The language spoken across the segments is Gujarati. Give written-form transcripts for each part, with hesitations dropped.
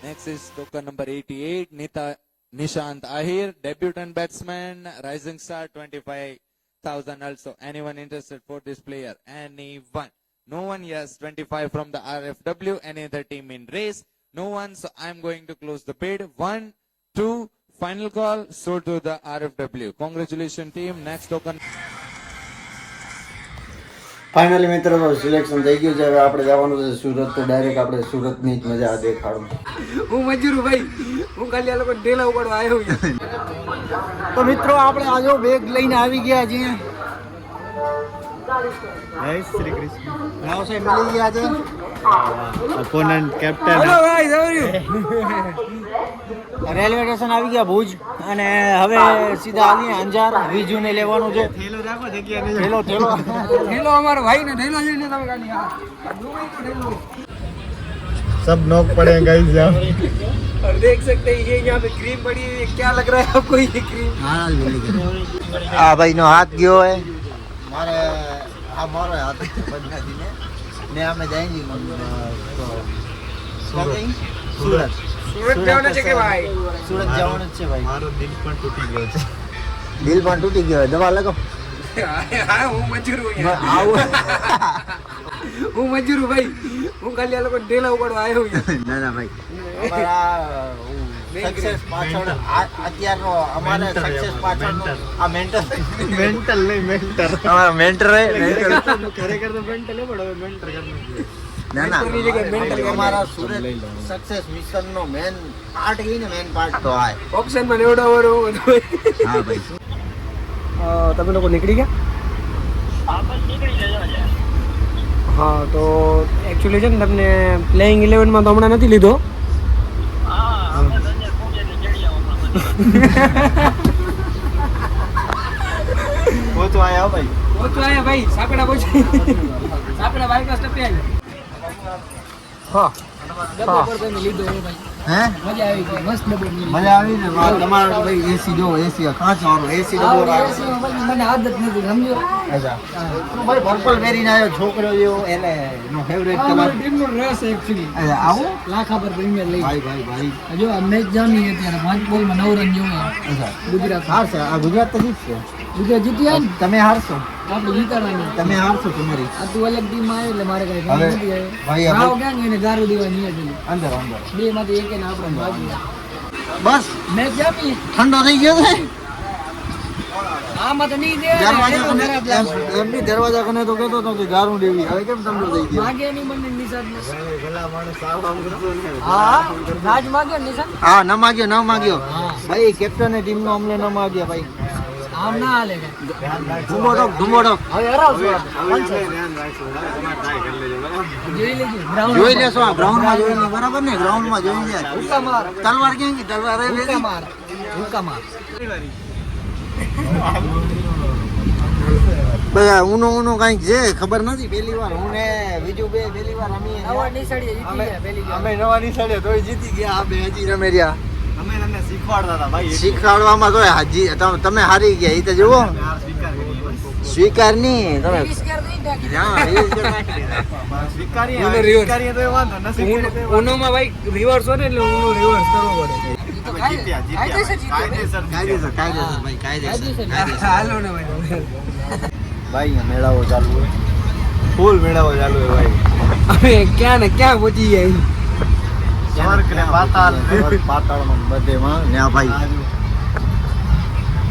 Next is token number 88, Nishant Ahir, debutant batsman, rising star, 25,000 also. Anyone interested for this player? Anyone? No one? Yes, 25 from the RFW. Any other team in race? No one. So I'm going to close the bid. 1, 2, final call. So to the RFW. Congratulations team. Next token. Finally મિત્રો તો સિલેક્શન થઈ ગયું છે. હવે આપણે જવાનું છે સુરત. તો ડાયરેક્ટ આપણે સુરતની જ મજા દેખાડું. હું મજૂર ભાઈ, હું ખાલી આ લોકો ઢેલા ઉપાડવા આવ્યો છું. તો મિત્રો આપણે આજો બેગ લઈને આવી ગયા છીએ. જય શ્રી કૃષ્ણ. રાવ સાહેબ મળી ગયા છે. Opponent captain. હેલો ભાઈ, how are you? Railway station આવી ગયા ભુજ અને હવે સીધા આવીએ અંજાર. વિજુને લેવાનું છે. થેલો રાખો જગ્યા નહીં. થેલો ઢેલો અમારો ભાઈ ને ઢેલો લઈને તમે ખાલી હા सब नोक पड़े गाइस यहाँ. और देख सकते हैं ये यहाँ पे क्रीम पड़ी हुई है. क्या लग रहा है आपको ये क्रीम? આ ભાઈનો હાથ ગયો હે. મારે આ મારો હાથ બદલાથી ને અમે જઈએ સુરત. सूरत जाना चाहिए भाई. સુરત જવાનું જ છે ભાઈ. મારો દિલ પણ તૂટી ગયો છે. દિલ પણ તૂટી ગયો. દવા લગાવ. હા હું મજૂર હું મજૂર હું ભાઈ. હું ખાલી આ લોકો ઢેલા ઉપાડવા આવ્યો છું. ના ના ભાઈ. અમારા સક્સેસ પાછળ અત્યારનો અમારે સક્સેસ પાછળનો આ મેન્ટલ નહીં મેન્ટર. અમારા મેન્ટર હે. ખરેખર તો મેન્ટલ હે પણ હવે મેન્ટર કરવું. ના ના અમારા સુરત સક્સેસ મિશન નો મેન પાર્ટ છે ને. મેન પાર્ટ તો આ ઓપ્શન માં લેવડાવવાનો હા ભાઈ. તમે લોકો નીકળી ગયા? હા તો એકચ્યુઅલી છે ને તમને પ્લેઇંગ 11 માં તો હમણાં નથી લીધો. પહોંચો આયા ભાઈ સાપડા પહોંચી. સાપડા બાઈક ના સ્ટેપ આવી. હા ડબ્બો પર તમે લીધો હે ભાઈ. હે મજા આવી ગઈ. મસ્ત ડબ્બો લીધો. મજા આવી ને. તમારો ભાઈ એસી જો એસી કાચ વાળો એસી ડબ્બો રાખો. મને આદત નથી સમજો. અચ્છા ભાઈ પર્પલ પહેરીને આવ્યો છોકરો જેવો. એને નો ફેવરેટ કલર. અમારી ટીમનો રસ એકચ્યુઅલી. અચ્છા આવું લાખા પર પ્રીમિયર લઈ. ભાઈ જો આ મેચ જામી અત્યારે 5 બોલમાં 9 રન જેવું. અચ્છા ગુજરાત હારશે. આ ગુજરાત તો જીતશે. ગુજરાત જીતી આવી ને તમે હારશો. આપણે જીતવાની. તમે હારશો તમારી. આ તું અલગ ટીમ માં આવ્યો એટલે મારે કઈ હવે નથી આવે. ભાઈ રાવ ક્યાં ગઈ ને ગારું દેવા નહીં હતી. અંદર બે માંથી એક ને આપણે ભાગી. બસ મેચ જામી. ઠંડો થઈ ગયો છે. આમાં તો નહીં દે. એમની દરવાજા કને તો કહેતો હતો કે ગારું દેવી. હવે કેમ ઠંડો થઈ ગયો? માગે નહીં બંને નિશાદ હા રાજ માગે નિશાદ. હા ન માગ્યો ભાઈ. કેપ્ટન ટીમ નો અમને ન માગ્યા ભાઈ. આમ ના હાલે. ધુમોડક હવે હરાવશું. જોઈ લેજો. જોઈ લેશો. આ ગ્રાઉન્ડ માં જોઈ લે. બરાબર ને ગ્રાઉન્ડ માં જોઈ લે. હુક્કા માર. તલવાર ક્યાં ગઈ? તલવાર હુક્કા માર. હુક્કા માર. ભાઈ ઊનો કઈક છે ખબર નથી. પહેલી વાર હું ને બીજું બે પહેલી વાર અમે નવા નિશાળીએ જીતી ગયા પહેલી વાર. અમે નવા નિશાળે તોય જીતી ગયા. આ બે હજી રમે રહ્યા. અમે તમને શીખવાડતા હતા ભાઈ. શીખવાડવામાં તો હાજી તમે હારી ગયા. એ તો જુઓ. સ્વીકાર નહીં તમે. સ્વીકારીએ તો એ વાંધો નથી. ઉનોમાં ભાઈ રિવર્સ હોય ને એટલે ઉનો રિવર્સ કરવો પડે. કાયદેસર ભાઈ કાયદેસર. હાલો ને ભાઈ. ભાઈ અહીંયા મેળાવો ચાલુ હોય. ફૂલ મેળાવો ચાલુ હોય ભાઈ. હવે ક્યાં ને ક્યાં પહોંચી જાય. સ્વર્ગ ને પાતાળ પાતાળમાં બધેમાં ને આ ભાઈ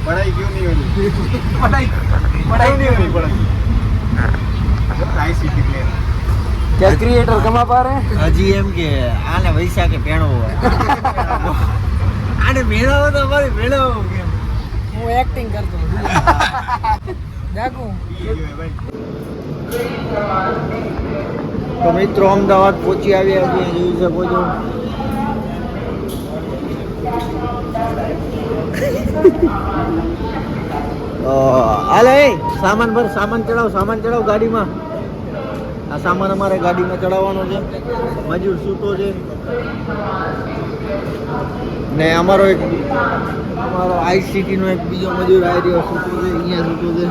પડાઈ ગયું નહીં ઓલી. પડાઈ નહીં નહીં પડાઈ. ICT player. क्या क्रिएटर कमा पा रहे हैं. હજી એમ કે આને વૈશાખે પેણો હોય. આને મેળાવો તો અમારે મેળાવો કેમ? હું एक्टिंग करता हूँ. देखो તો મિત્રો અમદાવાદ પહોંચી આવ્યા છીએ. જોઈ શકો છો. હાલે સામાન ચડાવ ગાડીમાં. આ સામાન અમારે ગાડીમાં ચડાવવાનો છે. મજૂર સૂતો છે ને અમારો આઈસીટી નો એક બીજો મજૂર આવી રહ્યો સૂતો છે. અહીંયા સૂતો છે.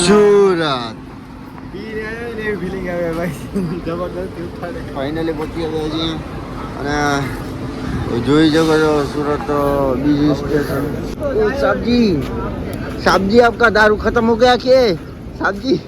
સુરત જેવી ફિલિંગ આવે ભાઈ જબરદસ્ત ઉઠાડે ફાઇનલી પહોંચી ગયા છીએ અને જોઈ શકો છો सूरत बीजी स्टेशन साहब जी आपका दारू खत्म हो गया क्या साहब जी